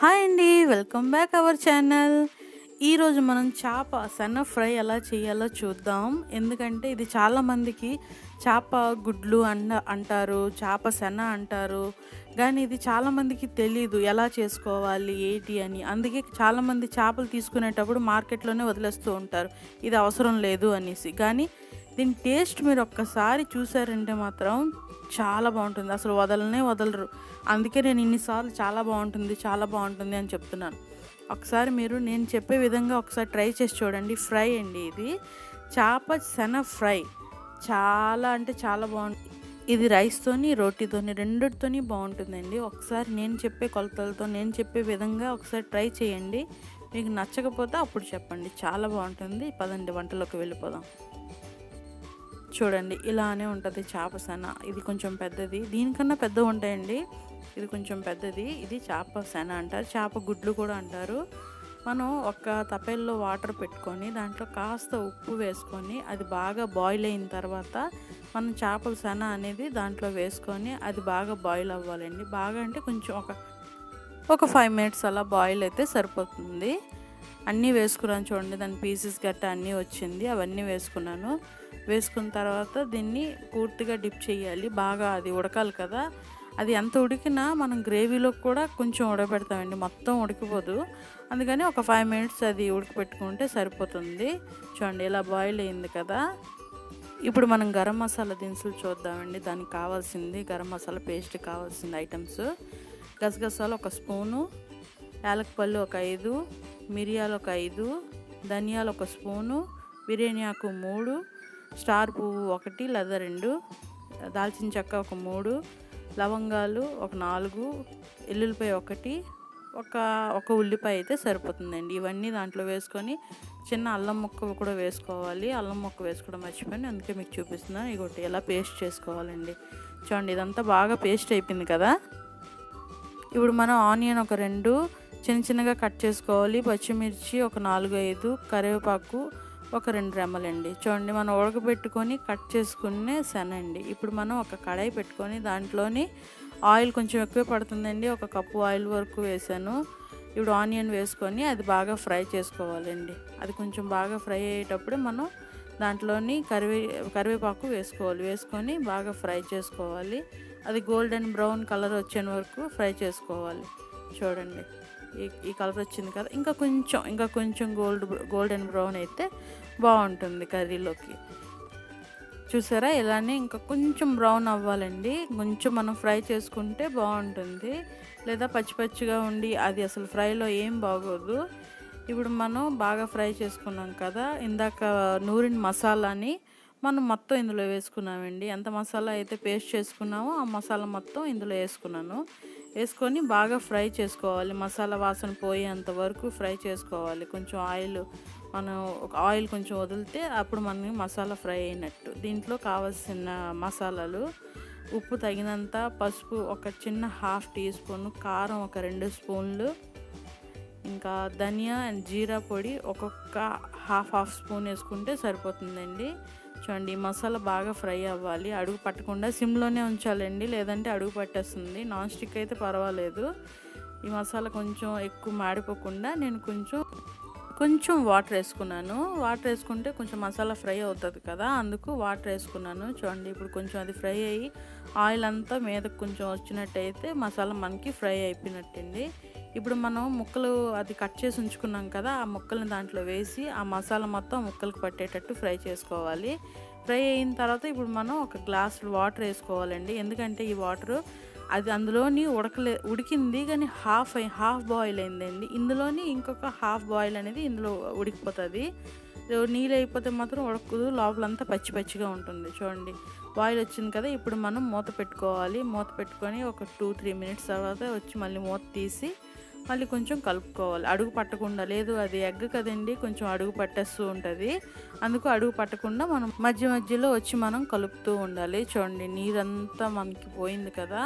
Hi అండి. Welcome back our channel. ఈరోజు మనం చేప సన్న ఫ్రై ఎలా చేయాలో చూద్దాం. ఎందుకంటే ఇది చాలామందికి చేప గుడ్లు అంటారు, చేప సన్న అంటారు. కానీ ఇది చాలామందికి తెలీదు ఎలా చేసుకోవాలి ఏంటి అని. అందుకే చాలామంది చేపలు తీసుకునేటప్పుడు మార్కెట్లోనే వదిలేస్తూ ఉంటారు, ఇది అవసరం లేదు అనేసి. కానీ దీని టేస్ట్ మీరు ఒక్కసారి చూసారంటే మాత్రం చాలా బాగుంటుంది. అసలు వదలనే వదలరు. అందుకే నేను ఇన్నిసార్లు చాలా బాగుంటుంది, చాలా బాగుంటుంది అని చెప్తున్నాను. ఒకసారి మీరు నేను చెప్పే విధంగా ఒకసారి ట్రై చేసి చూడండి. ఫ్రై అండి ఇది, చేప శన ఫ్రై. చాలా అంటే చాలా బాగుంటుంది. ఇది రైస్తోని రోటీతోని రెండిటితోని బాగుంటుందండి. ఒకసారి నేను చెప్పే కొలతలతో నేను చెప్పే విధంగా ఒకసారి ట్రై చేయండి. మీకు నచ్చకపోతే అప్పుడు చెప్పండి. చాలా బాగుంటుంది. పదండి వంటలోకి వెళ్ళిపోదాం. చూడండి ఇలానే ఉంటుంది చేప సన. ఇది కొంచెం పెద్దది, దీనికన్నా పెద్దగా ఉంటాయండి. ఇది కొంచెం పెద్దది. ఇది చేప సన అంటారు, చేప గుడ్లు కూడా అంటారు. మనం ఒక తపెల్లో వాటర్ పెట్టుకొని దాంట్లో కాస్త ఉప్పు వేసుకొని అది బాగా బాయిల్ అయిన తర్వాత మనం చేపల సన అనేది దాంట్లో వేసుకొని అది బాగా బాయిల్ అవ్వాలండి. బాగా అంటే కొంచెం ఒక 5 మినిట్స్ అలా బాయిల్ అయితే సరిపోతుంది. అన్నీ వేసుకున్నాను చూడండి. దాని పీసెస్ గట్ట అన్నీ వచ్చింది, అవన్నీ వేసుకున్నాను. వేసుకున్న తర్వాత దీన్ని పూర్తిగా డిప్ చేయాలి. బాగా అది ఉడకాలి కదా. అది ఎంత ఉడికినా మనం గ్రేవీలో కూడా కొంచెం ఉడకబెడతామండి, మొత్తం ఉడికిపోదు. అందుకని ఒక 5 మినిట్స్ అది ఉడకపెట్టుకుంటే సరిపోతుంది. చూడండి ఇలా బాయిల్ అయింది కదా. ఇప్పుడు మనం గరం మసాలా దినుసులు చూద్దామండి. దానికి కావాల్సింది గరం మసాలా పేస్ట్ కావాల్సింది ఐటమ్స్: గసగసాలు 1 స్పూను, యాలకుపళ్ళు ఒక 5, మిరియాలు ఒక 5, ధనియాలు 1 స్పూను, బిర్యానీ ఆకు 3, స్టార్ పువ్వు 1 లేదా 2, దాల్చిన చెక్క ఒక 3, లవంగాలు ఒక 4, ఎల్లుల్లిపాయ 1, ఒక ఉల్లిపాయ అయితే సరిపోతుందండి. ఇవన్నీ దాంట్లో వేసుకొని చిన్న అల్లం ముక్క కూడా వేసుకోవాలి. అల్లం ముక్క వేసుకోవడం మర్చిపోయాను, అందుకే మీకు చూపిస్తున్నాను. ఇగోటి ఎలా పేస్ట్ చేసుకోవాలండి. చూడండి ఇదంతా బాగా పేస్ట్ అయిపోయింది కదా. ఇప్పుడు మనం ఆనియన్ ఒక 2 చిన్న చిన్నగా కట్ చేసుకోవాలి. పచ్చిమిర్చి ఒక 4-5, కరివేపాకు ఒక 2 రెమ్మలండి. చూడండి మనం ఉడకబెట్టుకొని కట్ చేసుకునే శనండి. ఇప్పుడు మనం ఒక కడాయి పెట్టుకొని దాంట్లోని ఆయిల్ కొంచెం ఎక్కువ పడుతుందండి, 1 కప్పు ఆయిల్ వరకు వేసాను. ఇప్పుడు ఆనియన్ వేసుకొని అది బాగా ఫ్రై చేసుకోవాలండి. అది కొంచెం బాగా ఫ్రై అయ్యేటప్పుడు మనం దాంట్లోని కరివేపాకు వేసుకోవాలి. వేసుకొని బాగా ఫ్రై చేసుకోవాలి. అది గోల్డెన్ బ్రౌన్ కలర్ వచ్చే వరకు ఫ్రై చేసుకోవాలి. చూడండి ఈ కలర్ వచ్చింది కదా. ఇంకా కొంచెం గోల్డెన్ బ్రౌన్ అయితే బాగుంటుంది కర్రీలోకి. చూసారా ఇలానే ఇంకా కొంచెం బ్రౌన్ అవ్వాలండి. కొంచెం మనం ఫ్రై చేసుకుంటే బాగుంటుంది, లేదా పచ్చి పచ్చిగా ఉండి అది అసలు ఫ్రైలో ఏం బాగోదు. ఇప్పుడు మనం బాగా ఫ్రై చేసుకున్నాం కదా. ఇందాక నూరిన మసాలాని మనం మొత్తం ఇందులో వేసుకున్నామండి. ఎంత మసాలా అయితే పేస్ట్ చేసుకున్నామో ఆ మసాలా మొత్తం ఇందులో వేసుకున్నాను. వేసుకొని బాగా ఫ్రై చేసుకోవాలి. మసాలా వాసన పోయేంత వరకు ఫ్రై చేసుకోవాలి. కొంచెం ఆయిల్ కొంచెం వదిలితే అప్పుడు మనకి మసాలా ఫ్రై అయినట్టు. దీంట్లో కావాల్సిన మసాలాలు: ఉప్పు తగినంత, పసుపు ఒక చిన్న 1/2 టీ స్పూన్, కారం ఒక 2 స్పూన్లు, ఇంకా ధనియా అండ్ జీరా పొడి ఒక్కొక్క హాఫ్ స్పూన్ వేసుకుంటే సరిపోతుందండి. చూడండి ఈ మసాలా బాగా ఫ్రై అవ్వాలి. అడుగు పట్టకుండా సిమ్లోనే ఉంచాలండి, లేదంటే అడుగు పట్టేస్తుంది. నాన్ స్టిక్ అయితే పర్వాలేదు. ఈ మసాలా కొంచెం ఎక్కువ మాడిపోకుండా నేను కొంచెం వాటర్ వేసుకున్నాను. వాటర్ వేసుకుంటే కొంచెం మసాలా ఫ్రై అవుతుంది కదా, అందుకు వాటర్ వేసుకున్నాను. చూడండి ఇప్పుడు కొంచెం అది ఫ్రై అయ్యి ఆయిల్ అంతా మీదకు కొంచెం వచ్చినట్టయితే మసాలా మనకి ఫ్రై అయిపోయినట్టండి. ఇప్పుడు మనం ముక్కలు అది కట్ చేసి ఉంచుకున్నాం కదా, ఆ ముక్కల్ని దాంట్లో వేసి ఆ మసాలా మొత్తం ముక్కలకు పట్టేటట్టు ఫ్రై చేసుకోవాలి. ఫ్రై అయిన తర్వాత ఇప్పుడు మనం ఒక గ్లాస్ వాటర్ వేసుకోవాలండి. ఎందుకంటే ఈ వాటరు అది అందులోని ఉడికింది కానీ హాఫ్ బాయిల్ అయిందండి. ఇందులోని ఇంకొక హాఫ్ బాయిల్ అనేది ఇందులో ఉడికిపోతుంది. నీళ్ళు అయిపోతే మాత్రం ఉడకదు, లోపలంతా పచ్చి పచ్చిగా ఉంటుంది. చూడండి బాయిల్ వచ్చింది కదా. ఇప్పుడు మనం మూత పెట్టుకోవాలి. మూత పెట్టుకొని ఒక 2-3 మినిట్స్ తర్వాత వచ్చి మళ్ళీ మూత తీసి మళ్ళీ కొంచెం కలుపుకోవాలి. అడుగు పట్టకుండా, లేదు అది ఎగ్ కదండి, కొంచెం అడుగు పట్టేస్తూ ఉంటుంది. అందుకు అడుగు పట్టకుండా మనం మధ్యలో వచ్చి మనం కలుపుతూ ఉండాలి. చూడండి నీరంతా మనకి పోయింది కదా.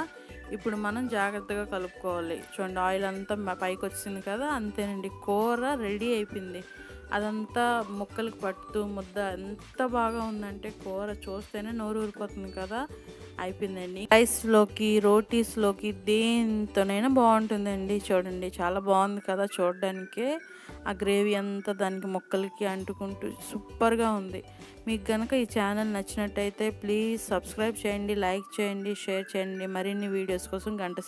ఇప్పుడు మనం జాగ్రత్తగా కలుపుకోవాలి. చూడండి ఆయిల్ అంతా పైకి వచ్చింది కదా. అంతేనండి, కూర రెడీ అయిపోయింది. అదంతా ముక్కలకు పట్టుతూ ముద్ద ఎంత బాగా ఉందంటే కూర చూస్తేనే నోరు ఊరిపోతుంది కదా. అయిపోయిందండి. రైస్‌లోకి, రోటీస్‌లోకి దేనితోనైనా బావుంటుందండి. చూడండి చాలా బావుంది కదా చూడడానికే. ఆ గ్రేవీ అంతా దానికి ముక్కలకి అంటుకుంటూ సూపర్‌గా ఉంది. మీకు గనక ఈ ఛానల్ నచ్చినట్టయితే ప్లీజ్ సబ్స్క్రైబ్ చేయండి, లైక్ చేయండి, షేర్ చేయండి. మరిన్ని వీడియోస్ కోసం గంట